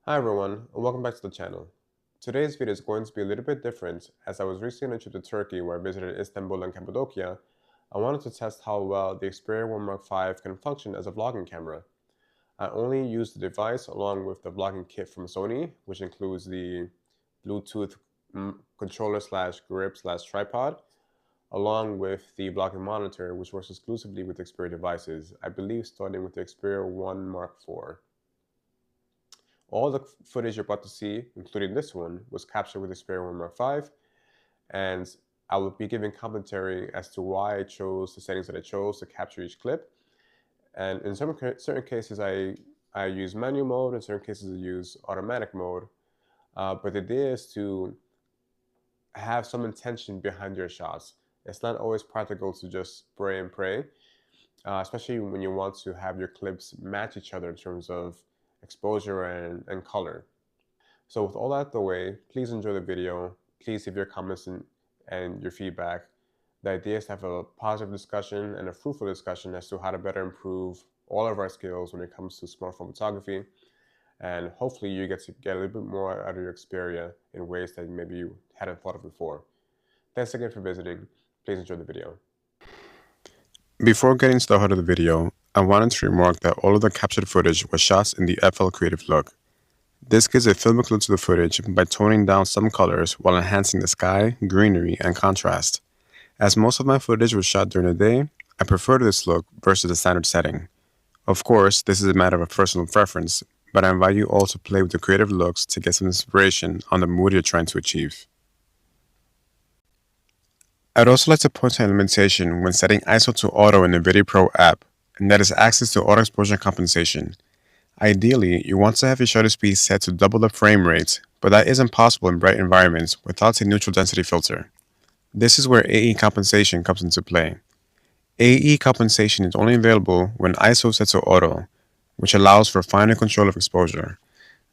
Hi everyone, and welcome back to the channel. Today's video is going to be a little bit different as I was recently on a trip to Turkey where I visited Istanbul and Cappadocia. I wanted to test how well the Xperia 1 Mark V can function as a vlogging camera. I only used the device along with the vlogging kit from Sony, which includes the Bluetooth controller slash grip slash tripod, along with the vlogging monitor, which works exclusively with Xperia devices, I believe starting with the Xperia 1 Mark IV. All the footage you're about to see, including this one, was captured with Xperia 1 Mark V, and I will be giving commentary as to why I chose the settings that I chose to capture each clip. And in certain cases, I use manual mode, in certain cases I use automatic mode, but the idea is to have some intention behind your shots. It's not always practical to just spray and pray, especially when you want to have your clips match each other in terms of exposure and color. So with all that out of the way, please enjoy the video. Please leave your comments and your feedback. The idea is to have a positive discussion and a fruitful discussion as to how to better improve all of our skills when it comes to smartphone photography. And hopefully you get to get a little bit more out of your Xperia in ways that maybe you hadn't thought of before. Thanks again for visiting. Please enjoy the video. Before getting to the heart of the video, I wanted to remark that all of the captured footage was shot in the FL Creative look. This gives a filmic look to the footage by toning down some colors while enhancing the sky, greenery, and contrast. As most of my footage was shot during the day, I prefer this look versus the standard setting. Of course, this is a matter of personal preference, but I invite you all to play with the creative looks to get some inspiration on the mood you're trying to achieve. I'd also like to point out a limitation when setting ISO to auto in the Video Pro app, and that is access to auto exposure compensation. Ideally, you want to have your shutter speed set to double the frame rate, but that isn't possible in bright environments without a neutral density filter. This is where AE compensation comes into play. AE compensation is only available when ISO is set to auto, which allows for finer control of exposure.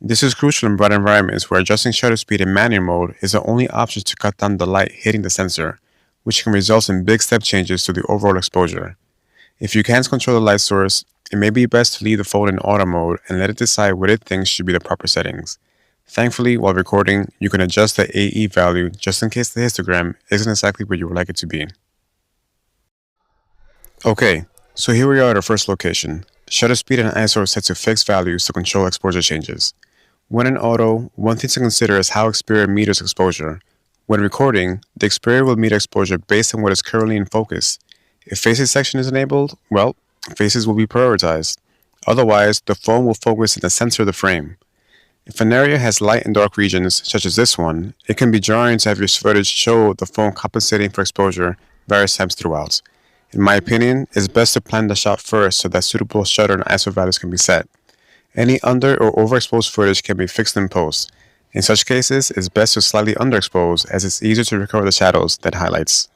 This is crucial in bright environments where adjusting shutter speed in manual mode is the only option to cut down the light hitting the sensor, which can result in big step changes to the overall exposure. If you can't control the light source, it may be best to leave the phone in auto mode and let it decide what it thinks should be the proper settings. Thankfully, while recording, you can adjust the AE value just in case the histogram isn't exactly where you would like it to be. Okay, so here we are at our first location. Shutter speed and ISO are set to fixed values to control exposure changes. When in auto, one thing to consider is how Xperia meters exposure. When recording, the Xperia will meter exposure based on what is currently in focus. If faces section is enabled, well, faces will be prioritized. Otherwise, the phone will focus in the center of the frame. If an area has light and dark regions, such as this one, it can be jarring to have your footage show the phone compensating for exposure various times throughout. In my opinion, it's best to plan the shot first so that suitable shutter and ISO values can be set. Any under or overexposed footage can be fixed in post. In such cases, it's best to slightly underexpose as it's easier to recover the shadows than highlights.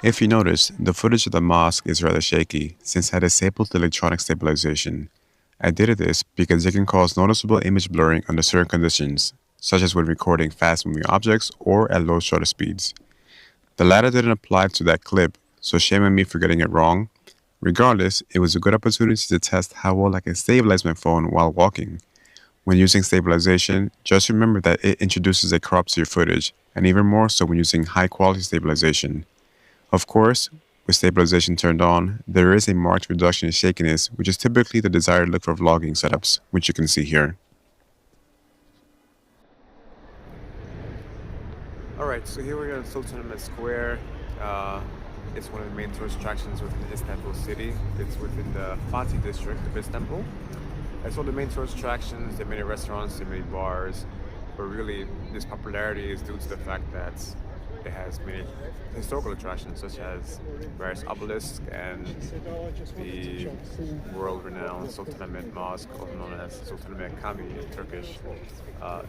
If you notice, the footage of the mosque is rather shaky since I disabled the electronic stabilization. I did this because it can cause noticeable image blurring under certain conditions, such as when recording fast-moving objects or at low shutter speeds. The latter didn't apply to that clip, so shame on me for getting it wrong. Regardless, it was a good opportunity to test how well I can stabilize my phone while walking. When using stabilization, just remember that it introduces a crop to your footage, and even more so when using high-quality stabilization. Of course, with stabilization turned on, there is a marked reduction in shakiness, which is typically the desired look for vlogging setups, which you can see here. Alright, so here we are in Sultanahmet Square. It's one of the main tourist attractions within Istanbul city. It's within the Fatih district of Istanbul. It's one of the main tourist attractions. There are many restaurants, there are many bars, but really this popularity is due to the fact that it has many historical attractions such as various obelisks and the world-renowned Sultanahmet Mosque, also known as Sultanahmet Cami in Turkish.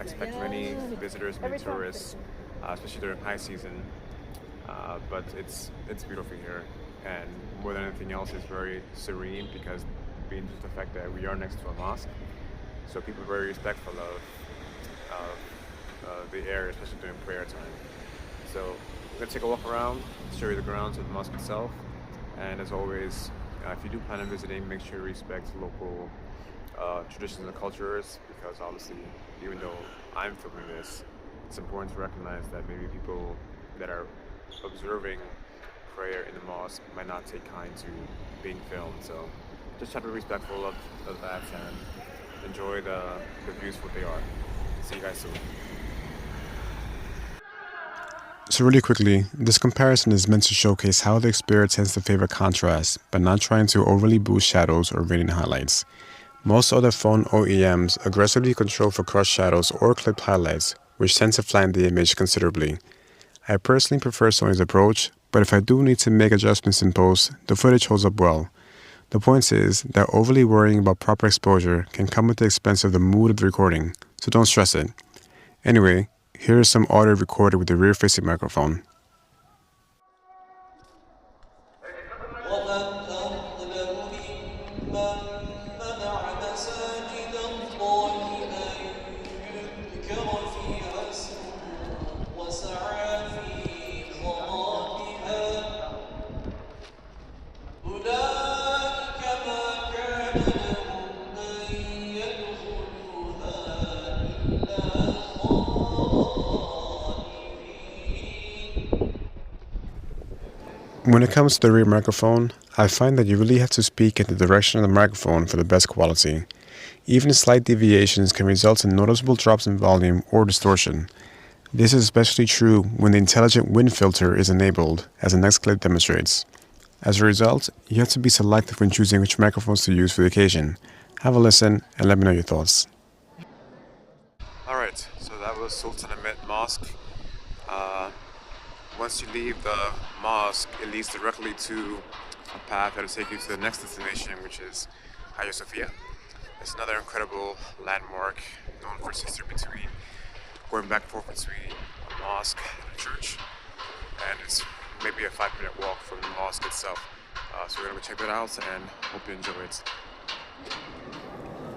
Expect many visitors, many tourists, especially during high season. But it's beautiful here, and more than anything else, it's very serene because being just the fact that we are next to a mosque, so people are very respectful of the area, especially during prayer time. So we're gonna take a walk around, show you the grounds of the mosque itself, and as always, If you do plan on visiting, make sure you respect local traditions and cultures, because obviously, even though I'm filming this, it's important to recognize that maybe people that are observing prayer in the mosque might not take kind to being filmed. So just try to be respectful of that and enjoy the views for what they are. See you guys soon. So really quickly, this comparison is meant to showcase how the Xperia tends to favor contrast, but not trying to overly boost shadows or radiant highlights. Most other phone OEMs aggressively control for crushed shadows or clipped highlights, which tend to flatten the image considerably. I personally prefer Sony's approach, but if I do need to make adjustments in post, the footage holds up well. The point is that overly worrying about proper exposure can come at the expense of the mood of the recording, so don't stress it. Anyway, here is some audio recorded with the rear-facing microphone. When it comes to the rear microphone, I find that you really have to speak in the direction of the microphone for the best quality. Even slight deviations can result in noticeable drops in volume or distortion. This is especially true when the intelligent wind filter is enabled, as the next clip demonstrates. As a result, you have to be selective when choosing which microphones to use for the occasion. Have a listen and let me know your thoughts. Alright, so that was Sultanahmet Mosque. Once you leave the mosque, it leads directly to a path that will take you to the next destination, which is Hagia Sophia. It's another incredible landmark known for its history between going back and forth between a mosque and a church, and it's maybe a 5-minute walk from the mosque itself. So we're gonna go check that out and hope you enjoy it.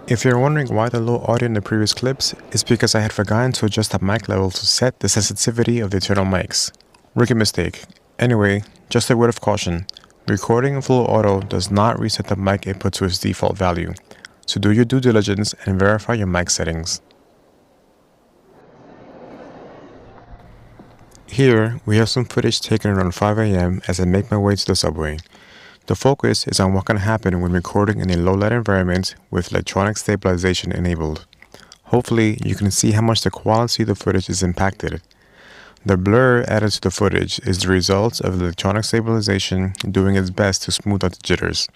If you're wondering why the low audio in the previous clips, it's because I had forgotten to adjust the mic level to set the sensitivity of the internal mics. Rookie mistake. Anyway, just a word of caution. Recording in full auto does not reset the mic input to its default value, so do your due diligence and verify your mic settings. Here, we have some footage taken around 5 AM as I make my way to the subway. The focus is on what can happen when recording in a low-light environment with electronic stabilization enabled. Hopefully, you can see how much the quality of the footage is impacted. The blur added to the footage is the result of the electronic stabilization doing its best to smooth out the jitters.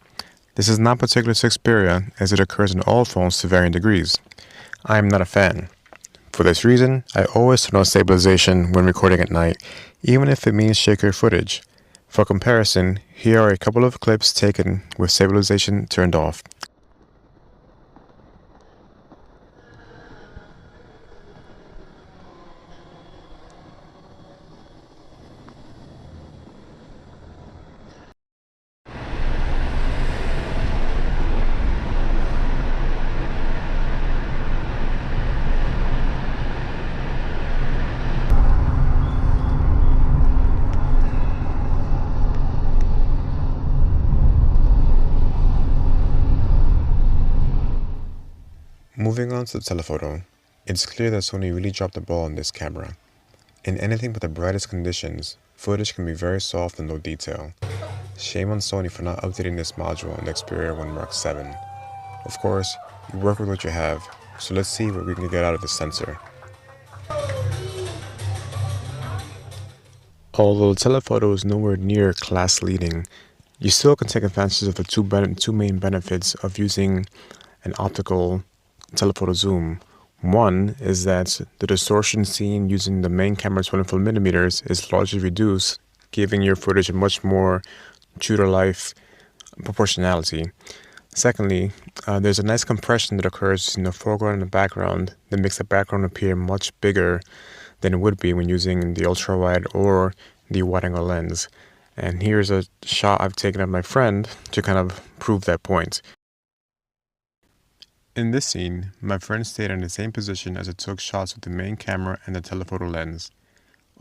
This is not particular to Xperia, as it occurs in all phones to varying degrees. I am not a fan. For this reason, I always turn on stabilization when recording at night, even if it means shakier footage. For comparison, here are a couple of clips taken with stabilization turned off. Moving on to the telephoto, it's clear that Sony really dropped the ball on this camera. In anything but the brightest conditions, footage can be very soft and low detail. Shame on Sony for not updating this module on the Xperia 1 Mark 7. Of course, you work with what you have, so let's see what we can get out of the sensor. Although the telephoto is nowhere near class leading, you still can take advantage of the two main benefits of using an optical telephoto zoom. One is that the distortion seen using the main camera's 24mm is largely reduced, giving your footage a much more true-to-life proportionality. Secondly, there's a nice compression that occurs in the foreground and the background that makes the background appear much bigger than it would be when using the ultra-wide or the wide-angle lens. And here's a shot I've taken of my friend to kind of prove that point. In this scene, my friend stayed in the same position as it took shots with the main camera and the telephoto lens.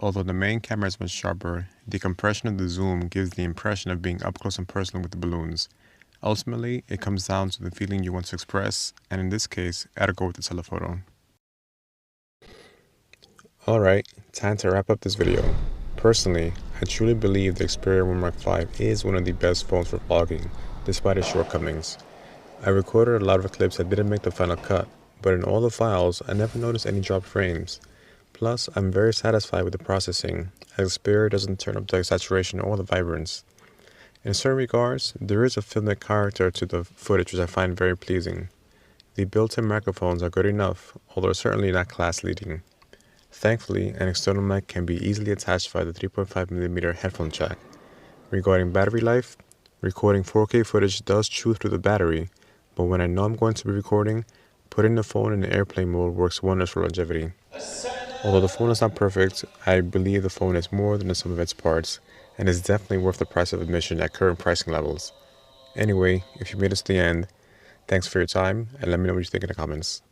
Although the main camera is much sharper, the compression of the zoom gives the impression of being up close and personal with the balloons. Ultimately, it comes down to the feeling you want to express, and in this case, I'd go with the telephoto. Alright, time to wrap up this video. Personally, I truly believe the Xperia 1 Mark V is one of the best phones for vlogging, despite its shortcomings. I recorded a lot of clips that didn't make the final cut, but in all the files, I never noticed any dropped frames. Plus, I'm very satisfied with the processing, as Xperia doesn't turn up the saturation or the vibrance. In certain regards, there is a filmic character to the footage which I find very pleasing. The built-in microphones are good enough, although certainly not class-leading. Thankfully, an external mic can be easily attached via the 3.5mm headphone jack. Regarding battery life, recording 4K footage does chew through the battery, but when I know I'm going to be recording, putting the phone in airplane mode works wonders for longevity. Although the phone is not perfect, I believe the phone is more than the sum of its parts, and is definitely worth the price of admission at current pricing levels. Anyway, if you made it to the end, thanks for your time, and let me know what you think in the comments.